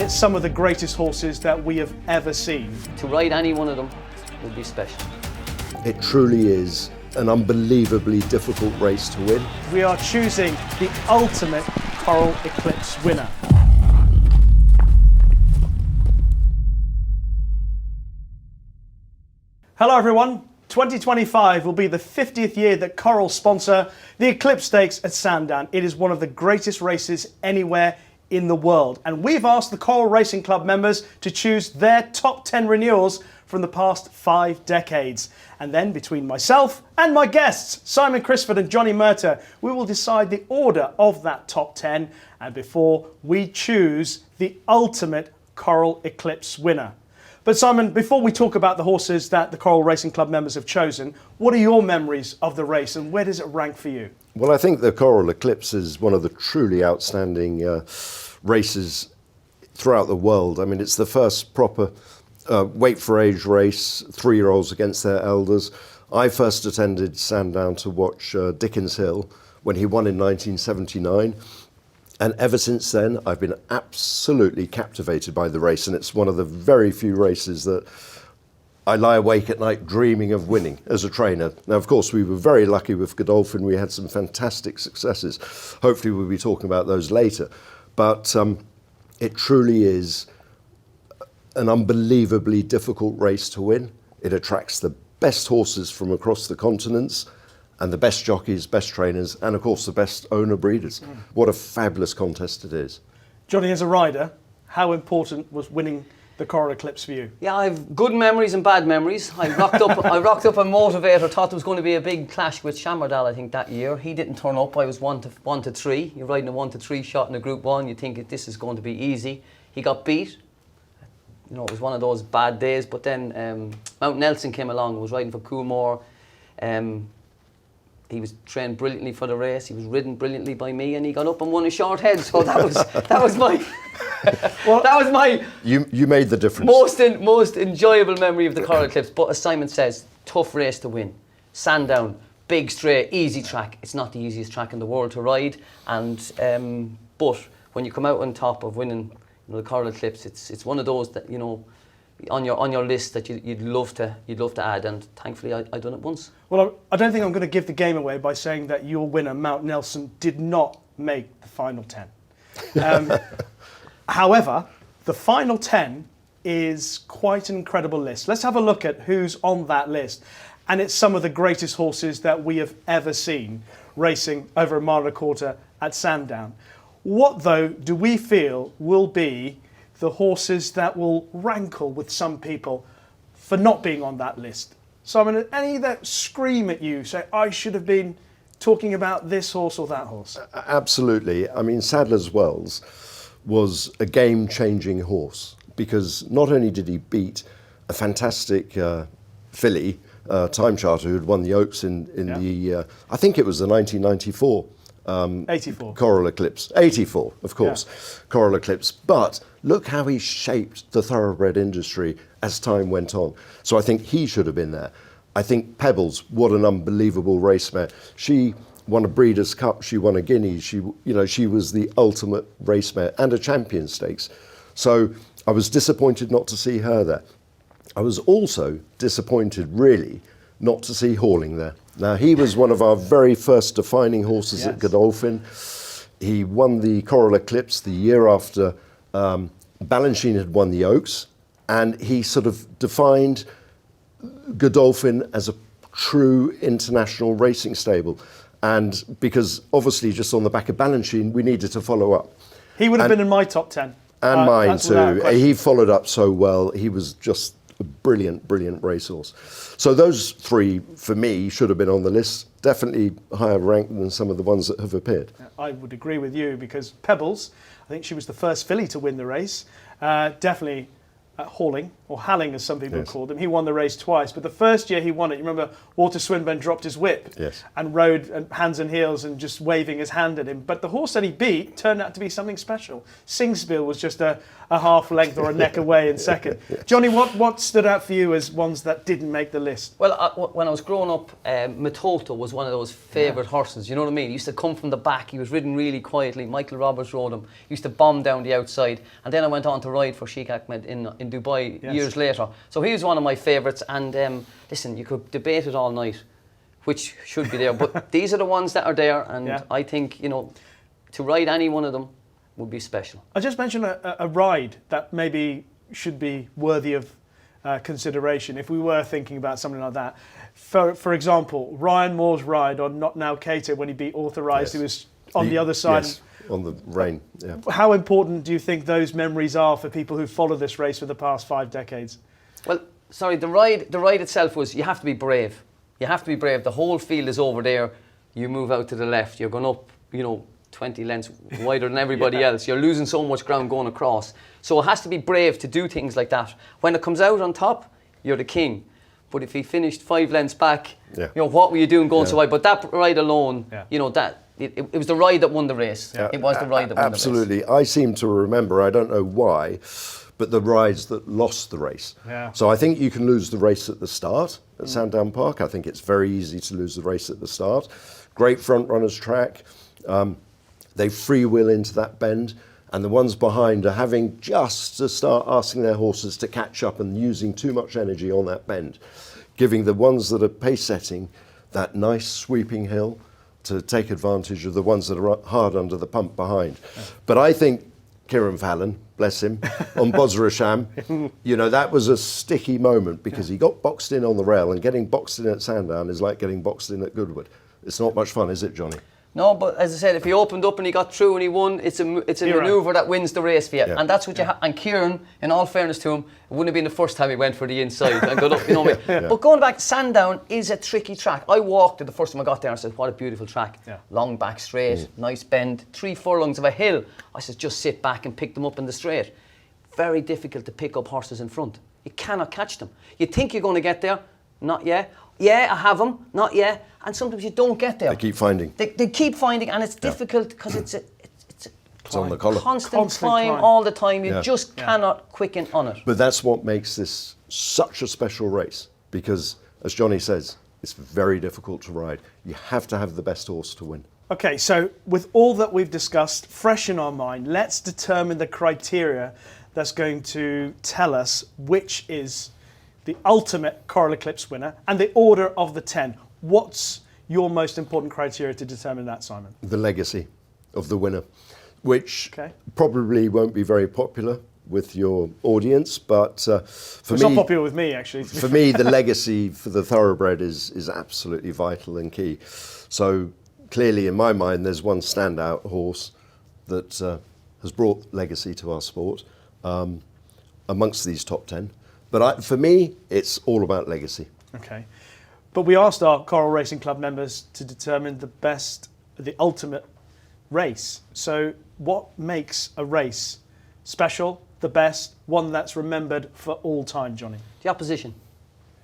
it's some of the greatest horses that we have ever seen. To ride any one of them would be special. It truly is an unbelievably difficult race to win. We are choosing the ultimate Coral-Eclipse winner. Hello everyone, 2025 will be the 50th year that Coral sponsor the Eclipse Stakes at Sandown. It is one of the greatest races anywhere in the world. And we've asked the Coral Racing Club members to choose their top 10 renewals from the past 5 decades. And then between myself and my guests, Simon Crisford and Johnny Murtagh, we will decide the order of that top 10 and before we choose the ultimate Coral-Eclipse winner. But Simon, before we talk about the horses that the Coral Racing Club members have chosen, what are your memories of the race and where does it rank for you? Well, I think the Coral-Eclipse is one of the truly outstanding races throughout the world. I mean, it's the first proper weight for age race, 3-year-olds against their elders. I first attended Sandown to watch Dickens Hill when he won in 1979. And ever since then, I've been absolutely captivated by the race. And it's one of the very few races that I lie awake at night dreaming of winning as a trainer. Now, of course, we were very lucky with Godolphin. We had some fantastic successes. Hopefully, we'll be talking about those later. But it truly is an unbelievably difficult race to win. It attracts the best horses from across the continents and the best jockeys, best trainers, and of course the best owner breeders. What a fabulous contest it is. Johnny, as a rider, how important was winning the Coral-Eclipse for you? Yeah, I have good memories and bad memories. I rocked up a motivator, thought there was going to be a big clash with Shamardal, I think, that year. He didn't turn up. I was 1 to 3. You're riding a 1 to 3 shot in a Group 1. You think this is going to be easy. He got beat. You know, it was one of those bad days. But then Mount Nelson came along and was riding for Coolmore. He was trained brilliantly for the race. He was ridden brilliantly by me, and he got up and won a short head. So that was my well, that was my you made the difference. Most enjoyable memory of the Coral-Eclipse. But as Simon says, tough race to win. Sandown, big straight, easy track. It's not the easiest track in the world to ride, and but when you come out on top of winning, the Coral-Eclipse, it's one of those that on your list that you'd love to add, and thankfully I done it once. Well, I don't think I'm going to give the game away by saying that your winner, Mount Nelson, did not make the final 10. However, the final 10 is quite an incredible list. Let's have a look at who's on that list. And it's some of the greatest horses that we have ever seen racing over a mile and a quarter at Sandown. What, though, do we feel will be the horses that will rankle with some people for not being on that list? Simon, any that scream at you, say, I should have been talking about this horse or that horse? Absolutely. I mean, Sadler's Wells was a game-changing horse because not only did he beat a fantastic filly, Time Charter, who had won the Oaks in the, I think it was the 1994 84. Coral-Eclipse. 84, of course, yeah. Coral-Eclipse. But look how he shaped the thoroughbred industry as time went on. So I think he should have been there. I think Pebbles, what an unbelievable race mare. She won a Breeders' Cup, she won a Guineas, she was the ultimate race mare and a Champion Stakes. So I was disappointed not to see her there. I was also disappointed, really, not to see Horling there. Now, he was one of our very first defining horses at Godolphin. He won the Coral-Eclipse the year after Balanchine had won the Oaks, and he sort of defined Godolphin as a true international racing stable. And because obviously just on the back of Balanchine, we needed to follow up. He would have been in my top 10. And mine too. He followed up so well. He was just a brilliant, brilliant racehorse. So those 3, for me, should have been on the list. Definitely higher ranked than some of the ones that have appeared. I would agree with you because Pebbles, I think she was the first filly to win the race. Definitely hauling, or halling as some people Yes. called him. He won the race twice, but the first year he won it, you remember Walter Swinburne dropped his whip Yes. and rode hands and heels and just waving his hand at him. But the horse that he beat turned out to be something special. Singsbill was just a half length or a neck away in second. Johnny, what stood out for you as ones that didn't make the list? Well, when I was growing up, Matoto was one of those favourite horses, you know what I mean? He used to come from the back, he was ridden really quietly, Michael Roberts rode him, he used to bomb down the outside, and then I went on to ride for Sheikh Ahmed in Dubai years later. So he was one of my favourites, and listen, you could debate it all night, which should be there, but these are the ones that are there, and I think, you know, to ride any one of them would be special. I just mentioned a ride that maybe should be worthy of consideration if we were thinking about something like that. For example, Ryan Moore's ride on Not Now Cater when he beat Authorised, who was on the other side. Yes, on the rein, yeah. How important do you think those memories are for people who follow this race for the past 5 decades? Well, sorry, the ride itself was, you have to be brave. You have to be brave. The whole field is over there. You move out to the left. You're going up, you know, 20 lengths wider than everybody else. You're losing so much ground going across. So it has to be brave to do things like that. When it comes out on top, you're the king. But if he finished 5 lengths back, you know, what were you doing going so wide? But that ride alone, you know, that it was the ride that won the race. Yeah. It was the ride that won the race. Absolutely. I seem to remember, I don't know why, but the rides that lost the race. Yeah. So I think you can lose the race at the start at Sandown Park. I think it's very easy to lose the race at the start. Great front runners track. They free wheel into that bend, and the ones behind are having just to start asking their horses to catch up and using too much energy on that bend, giving the ones that are pace setting that nice sweeping hill to take advantage of the ones that are hard under the pump behind. Yeah. But I think Kieran Fallon, bless him, on Bosrasham, you know, that was a sticky moment because he got boxed in on the rail, and getting boxed in at Sandown is like getting boxed in at Goodwood. It's not much fun, is it, Johnny? No, but as I said, if he opened up and he got through and he won, it's a manoeuvre that wins the race for you. Yeah. And that's what you and Kieran, in all fairness to him, it wouldn't have been the first time he went for the inside and got up, you know what I mean? But going back, Sandown is a tricky track. I walked it the first time I got there and I said, what a beautiful track. Yeah. Long back straight, nice bend, 3 furlongs of a hill. I said, just sit back and pick them up in the straight. Very difficult to pick up horses in front. You cannot catch them. You think you're going to get there, not yet. Yeah, I have them, not yet. And sometimes you don't get there. They keep finding. They keep finding, and it's difficult because it's on the collar. Constant climb all the time. You just cannot quicken on it. But that's what makes this such a special race, because, as Johnny says, it's very difficult to ride. You have to have the best horse to win. Okay, so with all that we've discussed fresh in our mind, let's determine the criteria that's going to tell us which is the ultimate Coral-Eclipse winner and the order of the 10. What's your most important criteria to determine that, Simon? The legacy of the winner, which probably won't be very popular with your audience, but for me... It's not popular with me, actually. For me, the legacy for the thoroughbred is absolutely vital and key. So clearly, in my mind, there's one standout horse that has brought legacy to our sport amongst these top 10. But for me, it's all about legacy. Okay. But we asked our Coral Racing Club members to determine the ultimate race. So what makes a race special, the best, one that's remembered for all time, Johnny? The opposition.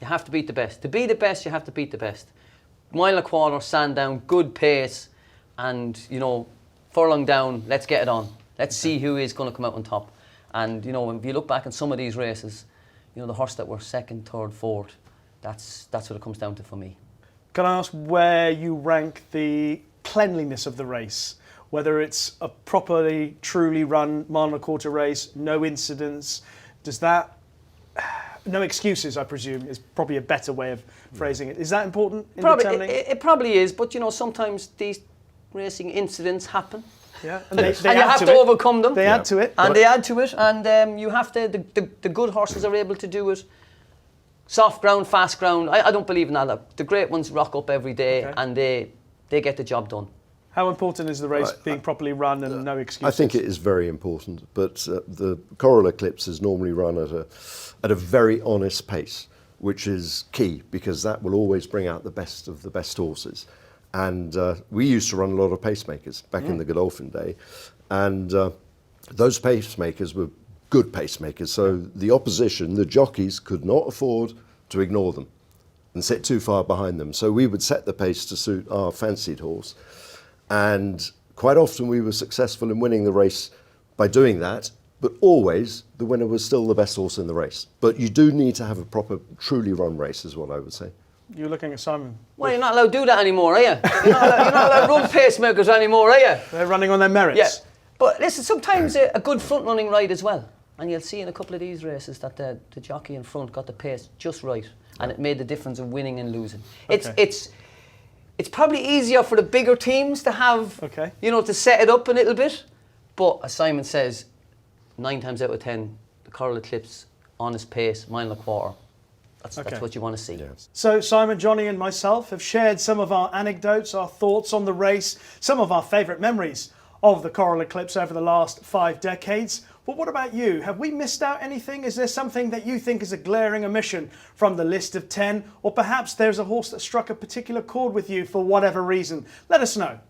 You have to beat the best. To be the best, you have to beat the best. Mile and a quarter, Sandown, good pace, and, you know, furlong down, let's get it on. Let's see who is going to come out on top. And, you know, if you look back at some of these races, you know, the horse that were second, third, fourth, that's what it comes down to for me. Can I ask where you rank the cleanliness of the race? Whether it's a properly, truly run mile and a quarter race, no incidents, does that... No excuses, I presume, is probably a better way of phrasing it. Is that important in determining? It probably is, but, you know, sometimes these racing incidents happen. Yeah, and you have to overcome them. They add to it. And they add to it, and you have to, the good horses are able to do it. Soft ground, fast ground, I don't believe in that. The great ones rock up every day and they get the job done. How important is the race being properly run and no excuses? I think it is very important, but the Coral-Eclipse is normally run at a very honest pace, which is key, because that will always bring out the best of the best horses. And we used to run a lot of pacemakers back in the Godolphin day, and those pacemakers were good pacemakers. So the opposition, the jockeys, could not afford to ignore them and sit too far behind them. So we would set the pace to suit our fancied horse. And quite often we were successful in winning the race by doing that, but always the winner was still the best horse in the race. But you do need to have a proper, truly run race, is what I would say. You're looking at Simon. Well, you're not allowed to do that anymore, are you? You're not allowed to run pacemakers anymore, are you? They're running on their merits. Yeah. But listen, sometimes a good front-running ride as well. And you'll see in a couple of these races that the jockey in front got the pace just right. And it made the difference of winning and losing. Okay. It's probably easier for the bigger teams to have, Okay. you know, to set it up a little bit. But as Simon says, 9 times out of 10, the Coral-Eclipse on his pace, mile and a quarter. That's what you want to see. Yeah. So Simon, Johnny and myself have shared some of our anecdotes, our thoughts on the race, some of our favourite memories of the Coral-Eclipse over the last 5 decades. But what about you? Have we missed out anything? Is there something that you think is a glaring omission from the list of 10? Or perhaps there's a horse that struck a particular chord with you for whatever reason? Let us know.